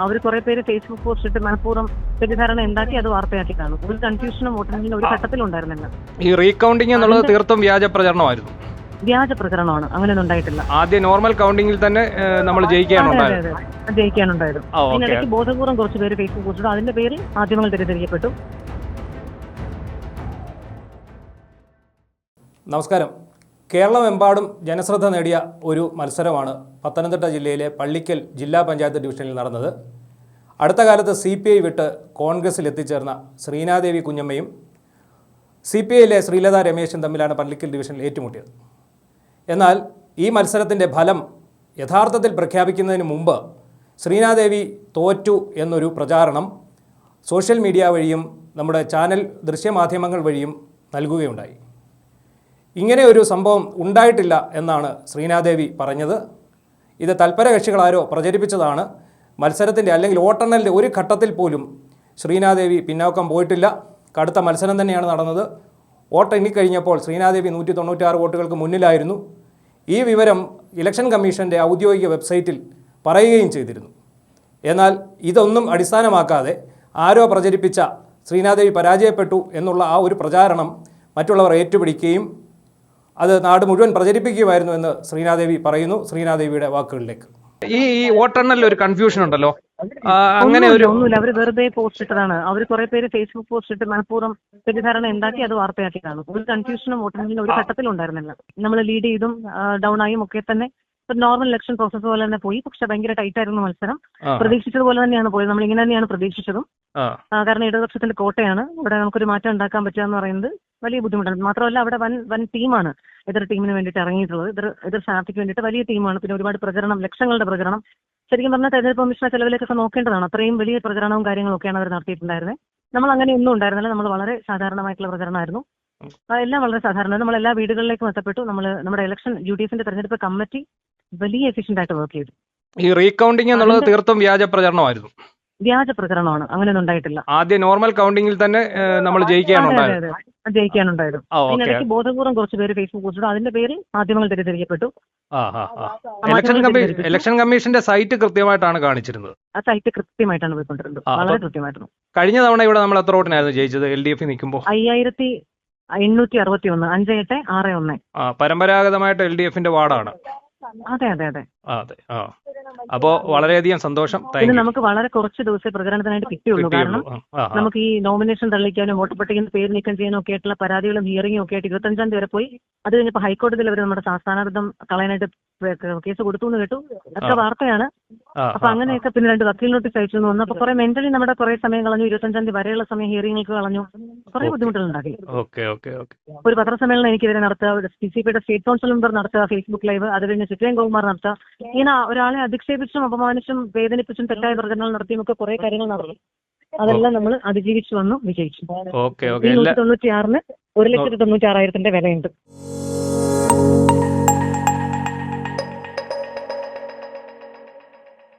അവർ കുറെ പേര് Facebook post ഇട്ട് മനഃപൂർവ്വം തെറ്റിദ്ധാരണ ഉണ്ടാക്കി അത് വാർത്തയാക്കി കാണും. ഒരു കൺഫ്യൂഷനും വോട്ടെണ്ണലിന് ഒരു ഘട്ടത്തിലുണ്ടായിരുന്നില്ല. ഈ റീകൗണ്ടിങ് എന്നുള്ളത് തീർത്തും വ്യാജ പ്രചരണമായിരുന്നു. വ്യാജ പ്രചരണമാണ്, അങ്ങനെയൊന്നും ഉണ്ടായിട്ടില്ല. ആദ്യ നോർമൽ കൗണ്ടിങ്ങിൽ തന്നെ നമ്മൾ ജയിക്കാനുണ്ടായിരുന്നു. അതിനിടയ്ക്ക് ബോധപൂർവ്വം കുറച്ച് പേര് ഫേസ്ബുക്ക് പോസ്റ്റ് ഇട്ടു. അതിന്റെ പേരിൽ മാധ്യമങ്ങൾ തെറ്റിദ്ധരിക്കപ്പെട്ടു. നമസ്കാരം. കേരളമെമ്പാടും ജനശ്രദ്ധ നേടിയ ഒരു മത്സരമാണ് പത്തനംതിട്ട ജില്ലയിലെ പള്ളിക്കൽ ജില്ലാ പഞ്ചായത്ത് ഡിവിഷനിൽ നടന്നത്. അടുത്ത കാലത്ത് CPI വിട്ട് കോൺഗ്രസിൽ എത്തിച്ചേർന്ന ശ്രീനാദേവി കുഞ്ഞമ്മയും CPIയിലെ ശ്രീലത രമേശും തമ്മിലാണ് പള്ളിക്കൽ ഡിവിഷനിൽ ഏറ്റുമുട്ടിയത്. എന്നാൽ ഈ മത്സരത്തിൻ്റെ ഫലം യഥാർത്ഥത്തിൽ പ്രഖ്യാപിക്കുന്നതിന് മുമ്പ് ശ്രീനാദേവി തോറ്റു എന്നൊരു പ്രചാരണം സോഷ്യൽ മീഡിയ വഴിയും നമ്മുടെ ചാനൽ ദൃശ്യമാധ്യമങ്ങൾ വഴിയും നൽകുകയുണ്ടായി. ഇങ്ങനെ ഒരു സംഭവം ഉണ്ടായിട്ടില്ല എന്നാണ് ശ്രീനാദേവി പറഞ്ഞത്. ഇത് തൽപരകക്ഷികളാരോ പ്രചരിപ്പിച്ചതാണ്. മത്സരത്തിൻ്റെ അല്ലെങ്കിൽ വോട്ടെണ്ണലിൻ്റെ ഒരു ഘട്ടത്തിൽ പോലും ശ്രീനാദേവി പിന്നോക്കം പോയിട്ടില്ല. കടുത്ത മത്സരം തന്നെയാണ് നടന്നത്. വോട്ട് എണ്ണിക്കഴിഞ്ഞപ്പോൾ ശ്രീനാദേവി 196 വോട്ടുകൾക്ക് മുന്നിലായിരുന്നു. ഈ വിവരം ഇലക്ഷൻ കമ്മീഷൻ്റെ ഔദ്യോഗിക വെബ്സൈറ്റിൽ പറയുകയും ചെയ്തിരുന്നു. എന്നാൽ ഇതൊന്നും അടിസ്ഥാനമാക്കാതെ ആരോ പ്രചരിപ്പിച്ച ശ്രീനാദേവി പരാജയപ്പെട്ടു എന്നുള്ള ആ ഒരു പ്രചാരണം മറ്റുള്ളവർ ഏറ്റുപിടിക്കുകയും അത് നാട് മുഴുവൻ പ്രചരിപ്പിക്കുകയായിരുന്നു എന്ന് ശ്രീനാദേവി പറയുന്നു. ശ്രീനാദേവിയുടെ വാക്കുകളിലേക്ക്. ഈ വോട്ടെണ്ണലിൽ ഒരു കൺഫ്യൂഷൻ ഉണ്ടല്ലോ, അങ്ങനെ ഒന്നുമില്ല. അവർ വെറുതെ പോസ്റ്റ് ഇട്ടതാണ്. അവർ കുറെ പേര് ഫേസ്ബുക്ക് പോസ്റ്റ് ഇട്ട് മനഃപൂർവ്വം തെറ്റിദ്ധാരണ ഉണ്ടാക്കി അത് വാർത്തയാക്കി കാണും. ഒരു കൺഫ്യൂഷനും വോട്ടെണ്ണലിന് ഒരു ഘട്ടത്തിലുണ്ടായിരുന്നില്ല. നമ്മൾ ലീഡ് ചെയ്തും ഡൗൺ ആയും ഒക്കെ തന്നെ നോർമൽ ഇലക്ഷൻ പ്രോസസ് പോലെ തന്നെ പോയി. പക്ഷെ ഭയങ്കര ടൈറ്റ് ആയിരുന്നു മത്സരം. പ്രതീക്ഷിച്ചതുപോലെ തന്നെയാണ് പോയത്. നമ്മൾ ഇങ്ങനെ തന്നെയാണ് പ്രതീക്ഷിച്ചതും. കാരണം ഇടതുപക്ഷത്തിന്റെ കോട്ടയാണ്. ഇവിടെ നമുക്കൊരു മാറ്റം ഉണ്ടാക്കാൻ പറ്റുക എന്ന് പറയുന്നത് വലിയ ബുദ്ധിമുട്ടാണ്. മാത്രമല്ല അവിടെ വൻ ടീമാണ് എതിർ ടീമിന് വേണ്ടിയിട്ട് ഇറങ്ങിയിട്ടുള്ളത്. എതിർ സ്ഥാനാർത്ഥിക്ക് വേണ്ടിയിട്ട് വലിയ ടീമാണ്. പിന്നെ ഒരുപാട് പ്രചരണം, ലക്ഷങ്ങളുടെ പ്രചരണം. ശരിക്കും പറഞ്ഞാൽ തെരഞ്ഞെടുപ്പ് കമ്മീഷനെ ചെലവിലേക്കൊക്കെ നോക്കേണ്ടതാണ്. അത്രയും വലിയ പ്രചരണവും കാര്യങ്ങളൊക്കെയാണ് അവർ നടത്തിയിട്ടുണ്ടായിരുന്നത്. നമ്മൾ അങ്ങനെ ഒന്നും ഉണ്ടായിരുന്നില്ല. നമ്മൾ വളരെ സാധാരണമായിട്ടുള്ള പ്രചരണമായിരുന്നു. എല്ലാം വളരെ സാധാരണ. നമ്മൾ എല്ലാ വീടുകളിലേക്കും എത്തപ്പെട്ടു. നമ്മുടെ ഇലക്ഷൻ UDFന്റെ തെരഞ്ഞെടുപ്പ് കമ്മിറ്റി വലിയ എഫിഷ്യന്റ് ആയിട്ട് വർക്ക് ചെയ്തു. ഈ റീകൗണ്ടിങ് എന്നുള്ളത് തീർത്തും വ്യാജ പ്രചരണമായിരുന്നു. വ്യാജ പ്രചരണമാണ്, അങ്ങനെയൊന്നും ഉണ്ടായിട്ടില്ല. ആദ്യ നോർമൽ കൗണ്ടിങ്ങിൽ തന്നെ നമ്മൾ ജയിക്കാനുണ്ടായിരുന്നു. അതിനിടയ്ക്ക് ബോധപൂർവ്വം കുറച്ച് പേര് ഫേസ്ബുക്ക് പോസ്റ്റ് ഇട്ടു. അതിന്റെ പേരിൽ മാധ്യമങ്ങൾ തെറ്റിദ്ധരിക്കപ്പെട്ടു. ഇലക്ഷൻ കമ്മീഷന്റെ സൈറ്റ് കൃത്യമായിട്ടാണ് കാണിച്ചിരുന്നത്. ആ സൈറ്റ് കൃത്യമായിട്ടാണ് പോയിക്കൊണ്ടിരുന്നത്. വളരെ കൃത്യമായിരുന്നു. കഴിഞ്ഞ തവണ ഇവിടെ നമ്മൾ എത്ര വോട്ടിനായിരുന്നു ജയിച്ചത്? LDF നിൽക്കുമ്പോൾ 5861, 5861. പരമ്പരാഗതമായിട്ട് LDFന്റെ വാർഡാണ്. അതെ. അപ്പോ വളരെയധികം സന്തോഷം. പിന്നെ നമുക്ക് വളരെ കുറച്ച് ദിവസം പ്രചരണത്തിനായിട്ട് കിട്ടിയുള്ളൂ. കാരണം നമുക്ക് ഈ നോമിനേഷൻ തള്ളിക്കാനും വോട്ടർ പട്ടികയിൽ പേര് നീക്കം ചെയ്യാനും ഒക്കെ ആയിട്ടുള്ള പരാതികളും ഹിയറിംഗും ഒക്കെ ആയിട്ട് 25-ാം തീയതി വരെ പോയി. അത് കഴിഞ്ഞപ്പോൾ ഹൈക്കോടതിയിൽ അവർ നമ്മുടെ സ്ഥാനാർത്ഥം കളയാനായിട്ട് കേസ് കൊടുത്തു എന്ന് കേട്ടു. ഒക്കെ വാർത്തയാണ്. അപ്പൊ അങ്ങനെയൊക്കെ പിന്നെ 2 വക്കീൽ നോട്ടീസ് അയച്ചു വന്നു. അപ്പൊ കുറെ മെന്റലി നമ്മുടെ കുറെ സമയം കളഞ്ഞു. 25-ാം തീയതി വരെയുള്ള സമയം ഹിയറിംഗുകൾക്ക് കളഞ്ഞു. കുറെ ബുദ്ധിമുട്ടുകൾ ഉണ്ടാക്കി. ഒരു പത്രസമ്മേളനം എനിക്കെതിരെ നടത്തുക, CCPയുടെ സ്റ്റേറ്റ് കൗൺസിൽ മെമ്പർ നടത്തുക, ഫേസ്ബുക്ക് ലൈവ്, അത് കഴിഞ്ഞ് ചിത്രയും ഗോകുമാർ നടത്തുക. ഇങ്ങനെ ഒരാളെ അധിക്ഷേപിച്ചും അപമാനിച്ചും വേദനിപ്പിച്ചും തെറ്റായ പ്രചരണങ്ങൾ നടത്തിയും ഒക്കെ കുറെ കാര്യങ്ങൾ നടന്നു. അതെല്ലാം നമ്മൾ അതിജീവിച്ചു വന്നു, വിജയിച്ചു. 196-ന് 1,96,000 വിലയുണ്ട്.